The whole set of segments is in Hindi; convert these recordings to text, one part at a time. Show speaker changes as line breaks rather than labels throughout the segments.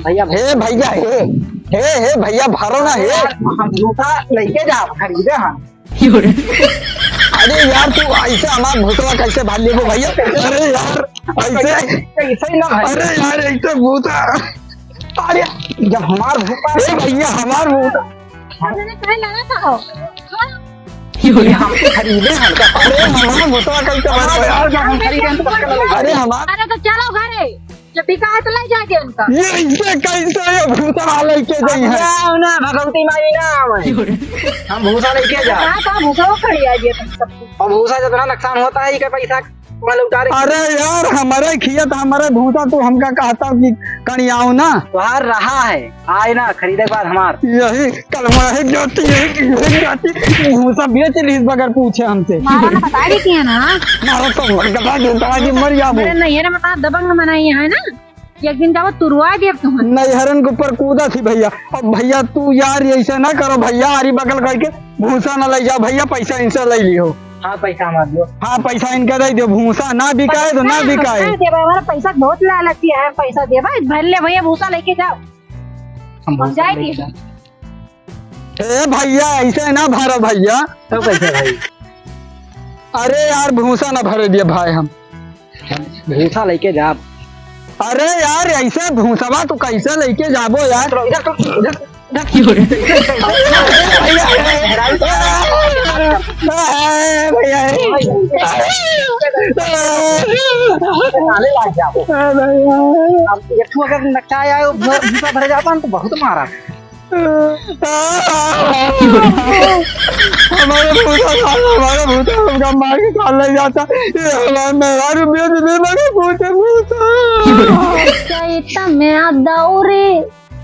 भैया
हे भैया हे भैया भरो ना हे।
हम भूसा लेके जा खरीदे हम।
अरे यार तू ऐसे हमारा भूसा कैसे भाग लेगो भैया? अरे यार
ऐसे ही ना भाई।
अरे यार ऐसे भूसा,
अरे जब हमार भूसा
भैया हमार भूसा
मैंने कहे लगा था हो।
हमसे खरीदे हम।
अरे हमारा भूसा कैसे भाग गया?
यार जब हम खरीदे तो पक्का लगा।
अरे हमारा
अरे तो चलो घरे, जब बिका है तो ले जाके उनका।
ये ऐसे कैसे ये भूसा लेके गई है?
ना भगवती माई ना हम भूसा लेके जा।
हाँ तो भूसा वो खड़ी आ गया तुम सबको।
और भूसा जितना नुकसान होता है, ये पैसा वाले उतारे।
अरे यार हमारे खियत हमारे भूसा तू हमका कहता कि कणियाओ ना।
बाहर रहा है आए ना खरीदे के बाद हमार
यही कलमा है जाती भूसा बेच ली बगैर पूछे हमसे।
मारा ना बता रही थी ना।
मारा तो गधा देता कि मर जाबो।
अरे नहीं है ना बता दबंग मनाई है ना, एक दिन जाओ तुरवा दिया तुम।
नहीं हरन के ऊपर कूदा थी भैया। अब भैया तू यार ऐसे ना करो भैया, आरी बगल करके भूसा ना ले जाओ भैया, पैसा इनसे ले लियो।
हाँ पैसा हमार दो।
हाँ पैसा इनका दे दो, भूसा ना बिकाए तो ना बिकाए।
हमारा पैसा बहुत लालची है, पैसा दे भाई भर ले भैया भूसा लेके जाओ।
हम
जाएगी
ए भैया ऐसे ना भरो भैया।
तो कैसे भाई?
अरे यार भूसा ना भरे दिए भाई हम।
भूसा लेके जा।
अरे यार ऐसे भूसवा तू कैसे लेके जाबो यार?
अगर नक्शा आया भूसा भर जाता तो बहुत मारा।
हमारे भूसा हमका मार के खा ले जाता। ये हमारा मेरा रुपया दे मगर भूसा
चैत में दौरी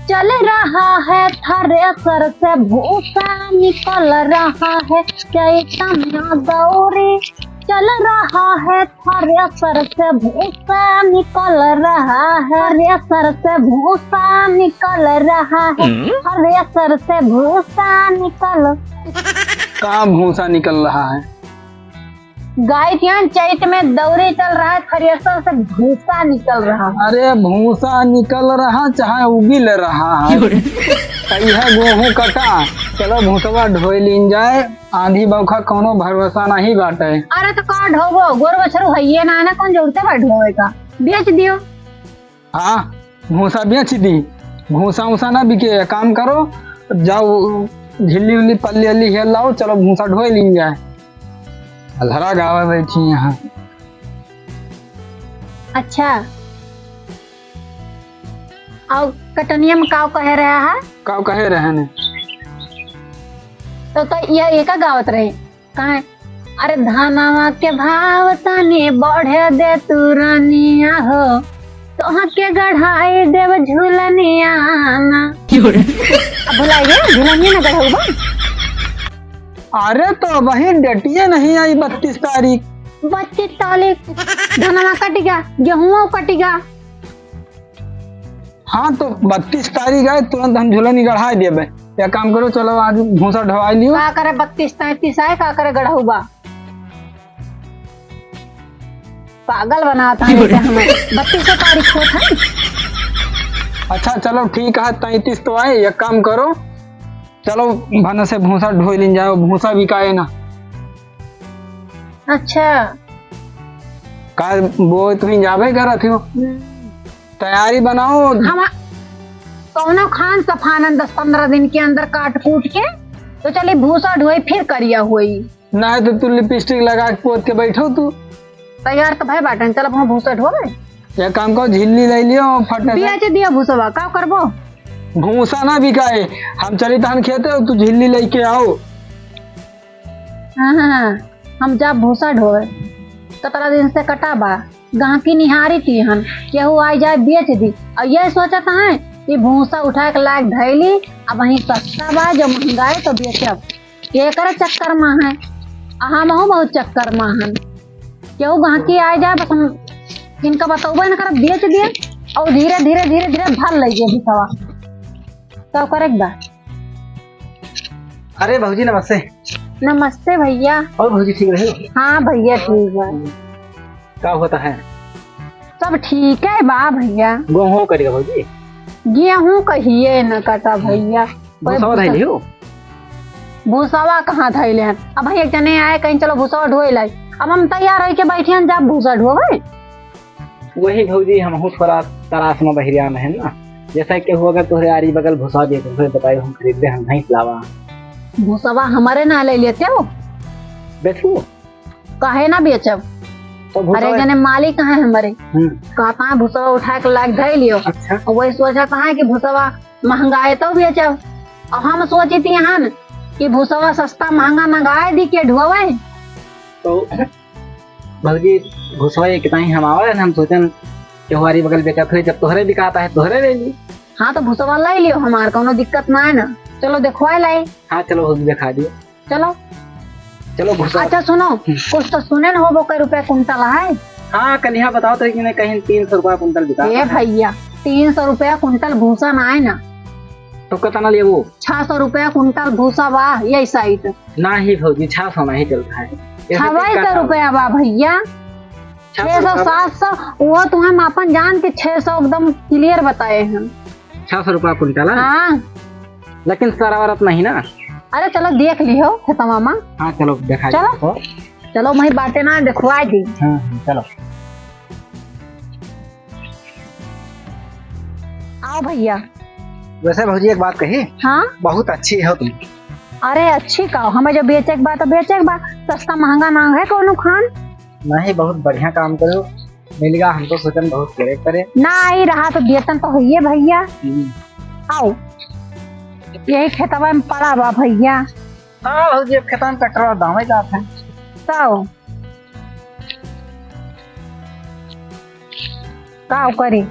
चल रहा है, थ्रेसर से भूसा निकल रहा है। चैत में दौरी चल रहा है, थ्रेसर से भूसा निकल रहा है। थ्रेसर से भूसा निकल रहा है, थ्रेसर से भूसा निकल।
कहाँ भूसा निकल रहा है?
गाय ध्यान चैत में दौरे चल रहा है, थ्रेसर से भूसा निकल रहा है।
अरे भूसा निकल रहा चाहे उगी ले रहा है। सही है गेहूं कटा, चलो भूसवा ढोई लीन जाए। आंधी बौखा कोनो भरोसा नहीं बाटे।
अरे तो का ढोबो गोर बछरू है ना, ना कौन जरूरत है ढोए का, बेच दियो।
हाँ भूसा बेच दी, भूसा उसा ना बिके। काम करो जाओ झिल्ली उल्ली पल्ली अल्ली हेल लाओ, चलो भूसा ढोई लीन जाए। अल्हरा गावा बैठी यहाँ।
अच्छा और कटनिया में काव कहे रहा है?
का कहे रहे ने
तो ये एक गावत रहे कहा? अरे धानावा के भाव तनी बढ़े दे तू रानिया हो, तो के गढ़ाई देव झूलनिया ना। भुलाइए झूलनिया ना गढ़ाऊबा।
अरे तो वही डेटिए नहीं आई 32 तारीख।
32 तारीख धानावा कटेगा, गेहूं कटेगा।
हाँ तो 32 तारीख है, तुरंत हम झूलनी गढ़ा देवे। या काम करो चलो आज भूसा ढवाई लियो।
का करे 32-33 आए, का करे गढ़ाऊबा। पागल बनाता है हमें। 32 तारीख को था।
अच्छा चलो ठीक है 33 तो आए। एक काम करो चलो भन से भूसा ढोई लिन जाओ, भूसा बिकाए ना।
अच्छा
का वो तुम्हें जावे कर थी, तैयारी बनाओ।
हम कौनो खान सफानन 10-15 दिन के अंदर काट कूट के तो चले भूसा ढोई फिर करिया हुई।
नहीं तो तू लिपस्टिक लगा के पोत के बैठो तू।
तैयार तो भाई बाटन चल हम भूसा ढोवे।
या काम करो झिल्ली ले लियो फटने से।
बियाचे दिया भूसवा का करबो?
भूसा ना बिकाए, हम चली तहन खेते हो, तू झिल्ली लेके आओ।
हाँ हम जब भूसा ढोवे 17 दिन से कटाबा, गांकी निहारी थी हन केहू आई जाए बेच दी। और ये सोचता है कि भूसा उठा के लायक धैली, अब वही सस्ता बा जो महंगाई तो बेचब। एक चक्कर में है, हम बहुत चक्कर में हन। केहू गांकी आ जाए बस हम इनका बतौबे न कर बेच दिए और धीरे धीरे धीरे धीरे भर लीजिए भूसवा तो करेक्ट बा।
अरे भौजी नमस्ते।
नमस्ते भैया।
और भौजी ठीक रहे?
हाँ भैया ठीक है।
क्या होता है?
सब ठीक है बा भैया।
गेहूं करेगा भौजी?
गेहूं कहिए न कटा भैया।
भूसा धैली हो?
भूसावा कहाँ धैले हैं? अब भाई एक जने आए कहीं चलो भूसावा ढोए लाई, अब हम तैयार रह के बैठे हैं जब भूसा ढोवे।
वही भौजी हम थोड़ा तरास में बहिरिया में है ना, जैसा कि हो अगर तोहरे आरी बगल भूसा दे तो बताइए हम खरीद ले, हम नहीं लावा।
भूसावा हमारे ना ले लेते हो,
बेचू
काहे ना बेचब?
तो
अरे जने मालिक कहाँ है हमारे, कहता है भूसावा उठा के लाग धै लियो।
अच्छा
और वही सोचा कहा कि भूसावा महंगा है तो बेचब। और हम सोची थी यहाँ कि भूसावा सस्ता महंगा मंगाए दी के ढोवे।
तो भौजी भूसवा कितना ही हम आवे हम सोचन कि हमारी बगल बेचा फिर जब तोहरे बिकाता है तोहरे ले ली।
हाँ तो भूसावा लाई लियो, हमार कोनो दिक्कत ना है ना। चलो देखवाए लाई।
हाँ चलो भौजी दिखा दियो।
चलो
चलो भूसा।
अच्छा सुनो, कुछ तो सुने न हो कै रुपया कुंटल है?
हाँ कल यहाँ बताओ तो कि कहीं 300 रुपया कुंटल बिका।
ए भैया 300 रुपया कुंटल भूसा ना है ना,
तो कितना लिए वो?
600 रुपया कुंटल भूसा बा यही साइड
ना ही भौजी 600 नहीं चलता है।
600 रुपया बा भैया। 600 700 वो तो हम अपन जान के 600 एकदम क्लियर बताए हैं।
600 रुपया कुंटल है?
हाँ
लेकिन सरावरत नहीं ना।
अरे चलो देख लियो खेता मामा।
हाँ चलो दिखा
चलो।
तो।
चलो वही बातें ना दिखवा दी।
चलो
आओ भैया।
वैसे भौजी एक बात कही।
हाँ
बहुत अच्छी हो तुम।
अरे अच्छी का हमें जो बेचे के बाद तो बेचे के बाद, सस्ता महंगा ना है कोनो खान।
नहीं बहुत बढ़िया काम करो, मिलेगा हम तो सोचन बहुत करे
ना आई रहा तो वेतन तो है भैया। आओ यही खेतवा में पड़ा बा भैया।
हाँ भौजी अब खेतन ट्रैक्टर दावे जाते हैं।
तो का करी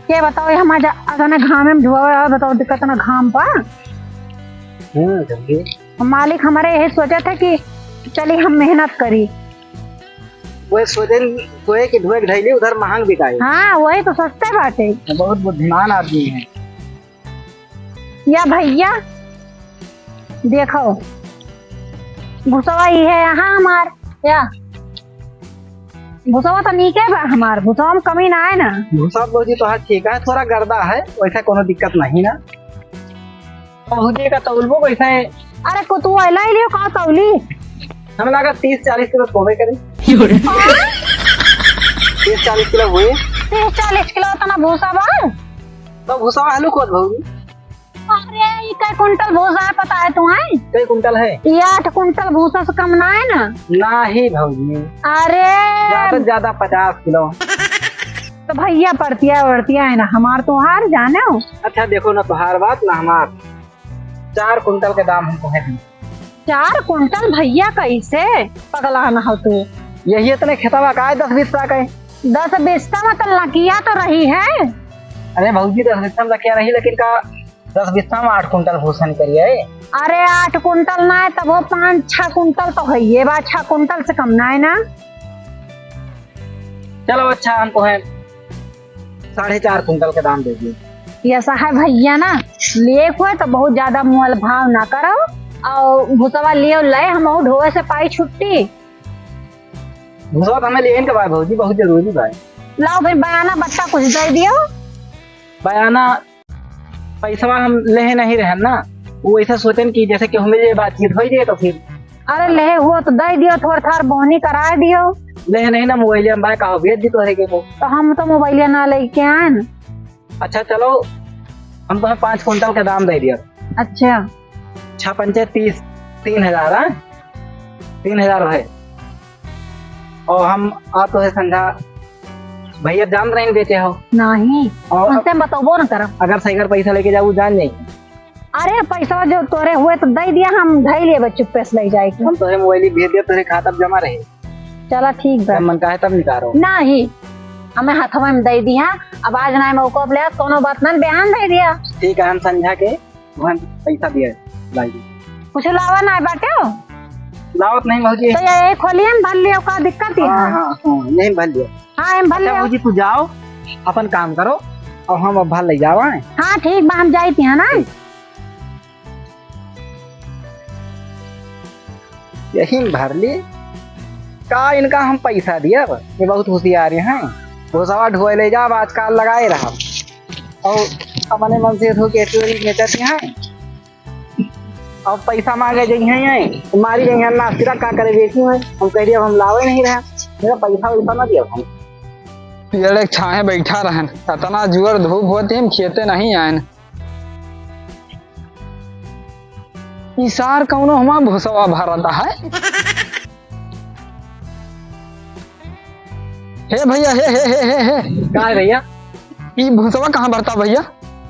के बताओ हमारा अगर घाम में धुआ बताओ दिक्कत ना घाम पा। मालिक हमारे यही सोचा था कि चलिए हम मेहनत करी।
वो सोचे कि धुए ढैली उधर महंग बिकाई।
हाँ वही तो सस्ते बाटे।
बहुत बुद्धिमान आदमी है।
या भैया देखो भूसवा ही है यहाँ हमार, या भूसवा तो नीके बा हमार, भूसवा में कमी ना है ना।
भूसा भौजी तो हाँ ठीक है, थोड़ा गर्दा है, वैसा कोनो दिक्कत नहीं ना। भौजी का तौलबो कैसा है?
अरे को तू अला ही लियो का तौली?
हमें लगा 30-40 किलो होवे करे। 30-40 किलो हुए।
30-40 किलो तना भूसा बा?
तो भूसा आलू को भौजी।
अरे ये कै कुंटल भूसा है पता है तुम्हें?
कई कुंटल है?
ये 8 कुंटल भूसा से कम ना है ना।
ना ही भौजी।
अरे
ज्यादा से ज्यादा 50 किलो।
तो भैया पड़तिया है ना हमार तो हार जाने हो।
अच्छा देखो ना तुहार बात ना हमार 4 कुंटल के दाम हमको है।
4 कुंटल भैया कैसे पगला ना हो तू?
यही इतने खेतवा का है 10-20 का है।
10-20 का मतलब लकिया तो रही है।
अरे भौजी 10-20 में लकिया रही, लेकिन का 10-20 में 8 कुंटल भूसा निकलिए।
अरे 8 कुंटल ना है तब वो 5-6 कुंटल तो है, ये बात 6 कुंटल से कम ना है ना।
चलो अच्छा हमको है 4.5 कुंटल के दाम दे दिए।
ऐसा है भैया ना, ले हुए तो बहुत ज्यादा मोल भाव ना करो और भूसवा लियो ले हम ढोए से पाई छुट्टी।
भूसा तो हमें लेन के बाद भौजी बहुत जरूरी भाई।
लाओ फिर बयाना बट्टा कुछ दे दियो।
बयाना पैसा हम ले नहीं रहे ना, वो ऐसा सोचन कि जैसे कि हमें ये बातचीत हो जाए तो फिर।
अरे ले हुआ तो दे दियो, थोड़ा थार बोहनी करा दियो।
ले नहीं ना मोबाइल हम भाई कहो भेज दी तो रहेगे वो।
तो हम तो मोबाइल ना लेके आए न।
अच्छा चलो हम तुम्हें 5 कुंटल का दाम दे दिया।
अच्छा
6-5 3,000 है। 3,000 है और हम आप तो है समझा भैया जान रहे बेचे हो
नहीं
और
उनसे बताओ न करम।
अगर सही कर पैसा लेके जाओ जान नहीं।
अरे पैसा जो तोरे हुए तो दे दिया, हम धै लिए बच्चों पैसे ले जाए।
हम तुम्हें मोबाइल भेज दिया, तुम्हारे खाता जमा रहे।
चला ठीक बा।
मन का है तब निकालो।
नहीं हमें हाथवा में दे दिया, अब आज ना मौका ले कोनो बात ना बयान दे दिया।
ठीक है हम समझा के वहाँ पैसा दिया लाई।
कुछ लावा ना बाटे हो
लावत नहीं भौजी।
तो ये खोलिए हम भर लियो, का दिक्कत है?
हाँ यही भर लियो।
हाँ हम भर लियो।
भौजी तू जाओ अपन काम करो और हम अब भर ले जाओ।
हाँ ठीक बा हम जाती है ना।
यही भर लिए का इनका हम पैसा दिया। ये बहुत होशियार हैं। भूसावा ढोए ले जाओ आजकल लगाए रहा
और अपने मन से हो के बेचती हैं और पैसा मांगे जाइए तुम्हारी यहाँ ना सिरा का करे बेची है हम कह दिया हम लावे नहीं रहे मेरा पैसा वैसा ना दिया हम
पेड़ एक छाए बैठा रहन इतना जुअर धूप होते हम खेते नहीं आयन इसार कौनो हमार भूसवा भरता है हे भैया हे
का है भैया
ये भूसवा कहाँ भरता भैया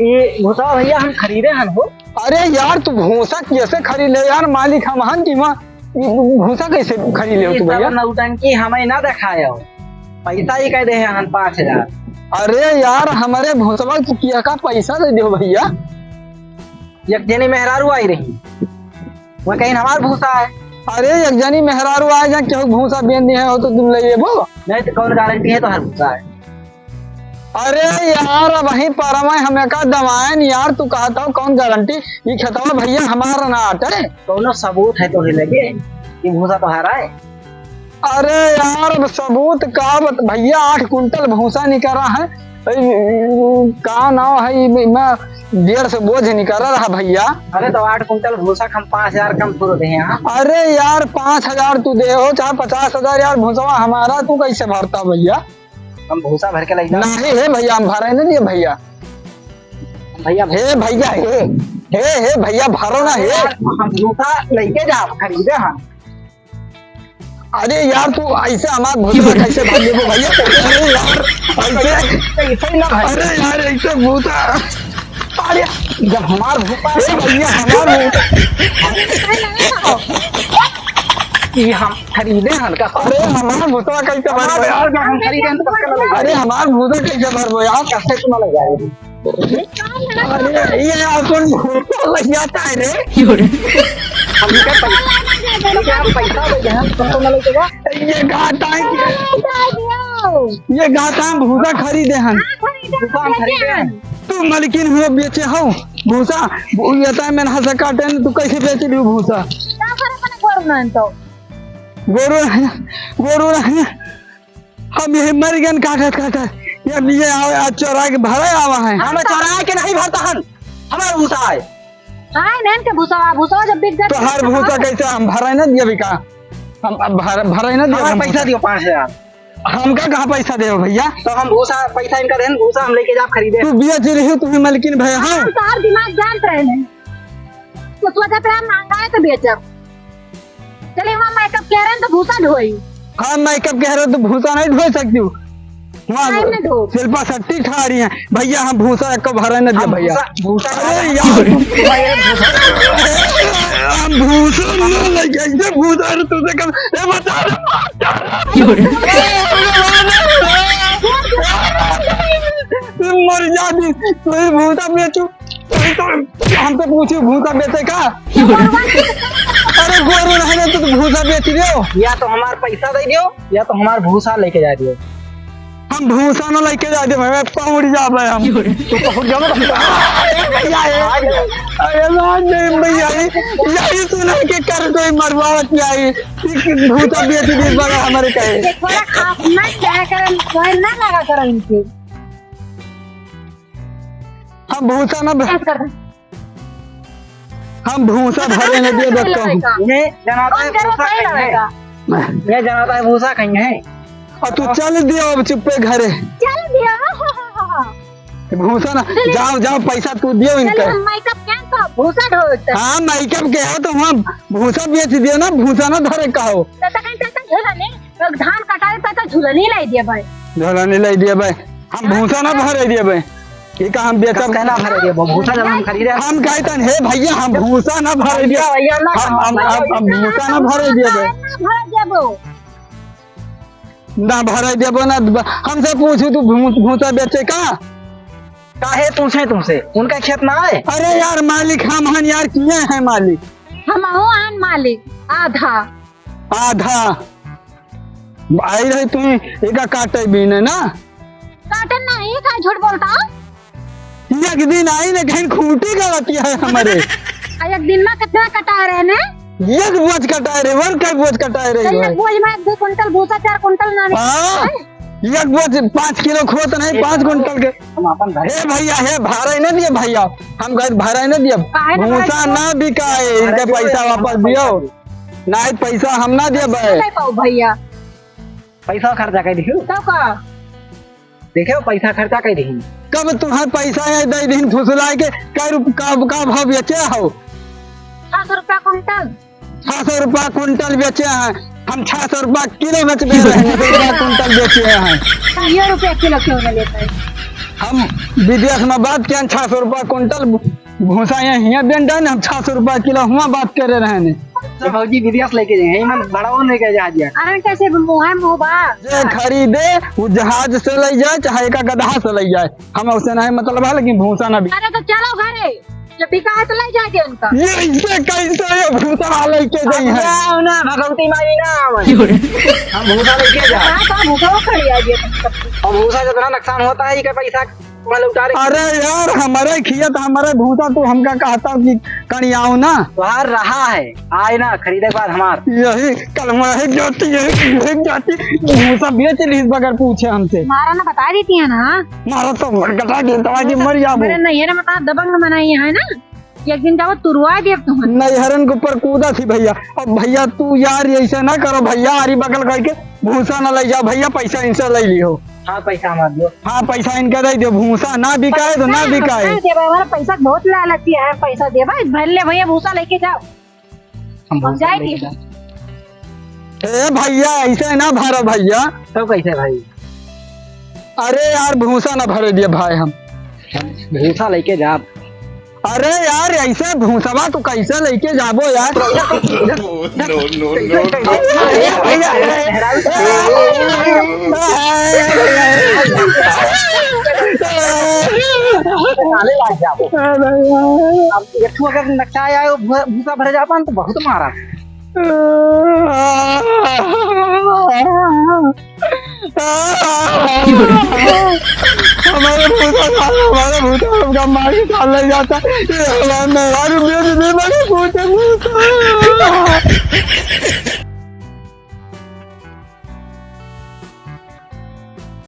ये भूसा भैया हम खरीदे हन हो
अरे यार तू भूसा कैसे खरीद ले यार मालिक हम हन की माँ भूसा कैसे खरीद ले तू भैया
नौटंकी हमें ना दिखाया हो पैसा ही कह दे हन 5,000
अरे यार हमारे भूसवा की किया का पैसा दे दो भैया
एक जनी मेहरारू आई रही वह कहीं हमार भूसा है
अरे एक जनी मेहरारू आ जा क्यों भूसा बेच दिया हो तो तुम ले वो
नहीं तो कौन गारंटी है तो हर भूसा है
अरे यार वहीं पर मैं हमें का दवाएं यार तू कहता हूँ कौन गारंटी ये खेतवा भैया हमारा ना आटे
कौनो सबूत है तो लगे कि भूसा तो हरा है
अरे यार सबूत का भैया 8 कुंटल भूसा निकला है का नाव है मैं 1.5 बोझ निकल रहा भैया
अरे तो 8 कुंटल भूसा हम 5,000 कम थोड़ा दे यहाँ
अरे यार 5,000 तू दे हो चाहे 50,000 यार भूसवा हमारा तू कैसे भरता भैया
हम भूसा भर के ले जाओ
नहीं है भैया हम भरे नहीं दिए भैया
भैया
हे भैया हे भैया भरो ना हे
हम भूसा लेके जाओ खरीदे हम
अरे यार तू ऐसे हमारा भूसा कैसे भर देबो भैया अरे यार
ऐसे ही ना भाई
अरे यार ऐसे भूसा
अरे जब हमार भूसा
भैया हमारा
कि हम खरीदे हल्का
अरे हमारा भूसा कैसे भरबो यार
हम खरीदे तो कब लग
अरे हमारा भूसा कैसे भरबो यार
कैसे तुम लग जाएगी
अरे ये अपन भूसा लग जाता है रे
हम क्या पैसा दे दे हम तुमको ना लगेगा
ये गाता है ये गाता है भूसा खरीदे हम
भूसा हम खरीदे हैं
तू मलकिन हुआ बेचे हो भूसा ये तो मैंने हंसा काटे तू कैसे बेच ली भूसा गोरू है हम यही मर गए काटत ये चौरा के भरे आवा है
हमें चौराहे के नहीं भरता हन हमारा भूसा है
हां नैन के भूसा जब बिक गया
तो हर भूसा कैसे हम भरे ना दिया बिका हम भरे ना दिया
हमारा पैसा दियो 5,000
हमका कहाँ पैसा दे भैया
तो हम भूसा पैसा इनका दें भूसा हम लेके जा खरीदे
तू बेच रही हो तुम्हें मलकिन भैया हाँ
हम तार दिमाग जान रहे हैं तो सोचा पे हम महंगा है तो बेचब चलिए हम मेकअप कह रहे हैं तो भूसा ढोई
हाँ मेकअप कह रहे हो तो भूसा नहीं धो सकती हूँ
नहीं धो
शिल्पा सट्टी खा रही है भैया हम भूसा एक भरे न दिया भैया
भूसा
अरे यार हम भूसा न लगे भूसा तुझे कब बता मर जाती तुझे भूसा बेचू हमसे पूछू भूसा बेचे का अरे गोरू रहने तो भूसा बेच दियो
या तो हमारा पैसा दे दियो या तो हमारा भूसा लेके जा दियो
हम भूसा न लेके जा दे मैं पहुंच जा भाई हम
तू पहुंच जाओ
अरे नहीं भैया यही सुना के कर कोई मरवावत आई भूसा बेच दी बड़ा हमारे कहे
थोड़ा खास ना क्या करन कोई ना लगा करन इनके
हम भूसा न हम भूसा भरे न दिए देखता हूँ
ये जनाता है भूसा कहीं है ये जनाता है भूसा कहीं है
और तू चल दियो अब चुप्पे घरे
चल दिया
भूसा ना जाओ पैसा तू दियो इनका
मेकअप क्या तो भूसा ढोता
हाँ मेकअप के हो तो हम भूसा बेच दियो ना भूसा ना धरे का हो
झूलने धान कटाए तो झूलने लाई दिया भाई
झोला नहीं लाई दिया भाई हम भूसा ना भरे दिए भाई ये का हम बेचब
कहना भरे दिए भूसा जब हम खरीदे
हम कहते हे भैया हम भूसा ना भरे दिए
भैया ना
हम भूसा ना भरे दिए भाई
भर देबो
ना भरे देबो ना हमसे पूछू तू भूसा बेचे का
काहे पूछे तुमसे उनका खेत ना है
अरे यार मालिक हम हन यार किए हैं मालिक
हम आन मालिक आधा
आई रही तुम एक काटे भी ने ना
काटन नहीं का झूठ बोलता
एक दिन आई ना कहीं खूंटी गलती है हमारे
एक दिन में कितना कटा रहे ने
एक बोझ कटाए रे वन का बोझ कटाए रे
एक बोझ में 2 कुंटल भूसा 4 कुंटल ना
हाँ एक बोझ 5 किलो खोत नहीं 5 क्विंटल के।
हम अपन घर
हे भैया हे भाड़ा ही नहीं दिए भैया, हम गए भाड़ा ही नहीं दिए।
काहे ना
भूसा ना बिकाए, इनके पैसा वापस दियो, नहीं पैसा हम ना दिए भाई।
नहीं पाओ भैया
पैसा खर्चा कर दियो,
तो का
देखो पैसा खर्चा कर दी।
कब तुम्हारे पैसा है दे दिन फुसला के का भाव बेचे हो?
700 रुपया कुंटल।
600 रुपया कुंटल बेचे हैं हम, 600 रुपया किलो बेच रहे हैं, 200 रुपया कुंटल बेचे हैं।
ये रुपया किलो क्यों नहीं लेता है?
हम विदेश में बात किया 600 रुपया कुंटल भूसा यहाँ बेंडा हम 600 रुपया किलो हुआ बात कर रहे हैं।
तो भौजी विदेश लेके जाए हम बड़ा लेके जा दिया।
अरे कैसे मुँह है मुँह बा
जे खरीदे वो जहाज से ले जाए चाहे का गधा से ले जाए, हम उससे नहीं मतलब है, लेकिन भूसा ना भी।
अरे तो चलो घरे, जब बिका है तो ले जाएंगे उनका।
ये इससे कैसे ये भूसा लेके जाए हैं?
ना भगवती मारी ना हम भूसा लेके जा।
भूखा खड़ी आ गया
और भूसा जितना नुकसान होता है ये पैसा वाले उतारे।
अरे यार हमारे खियत हमारे भूसा तो हमका कहता कि कणियाओ ना
बाहर रहा है, आए ना खरीदे के बाद हमार
यही कलमा है जाती भूसा बेच ली बगैर पूछे हमसे।
मारा ना बता देती है ना,
मारा तो गटा देता कि मर जाबो।
मेरे नहीं ना बता दबंग मनाई है ना, एक दिन जाओ तुरवा दे तुम।
नहीं हरन के ऊपर कूदा थी भैया। अब भैया तू यार ऐसा ना करो भैया, आरी बगल करके भूसा ना ले जाओ भैया, पैसा इनसे ले लियो।
हाँ पैसा हमार दियो।
हाँ पैसा इनका दे दो, भूसा ना बिकाए तो ना बिकाए।
हमारा पैसा बहुत लालची है, पैसा दे भाई भर ले भैया, भूसा लेके जाओ हम जाएंगे।
ए भैया ऐसे ना भरो भैया।
तो कैसे भाई?
अरे यार भूसा ना भरे दिए भाई हम।
भूसा लेके जा।
अरे यार ऐसे भूसवा तो कैसे लेके जाबो यार?
अब अगर नक्शा आया भूसा भरे जाता तो बहुत मारा।
हमारे भूसा हमका मार के खा ले जाता, ये हमारा मेरा रुपया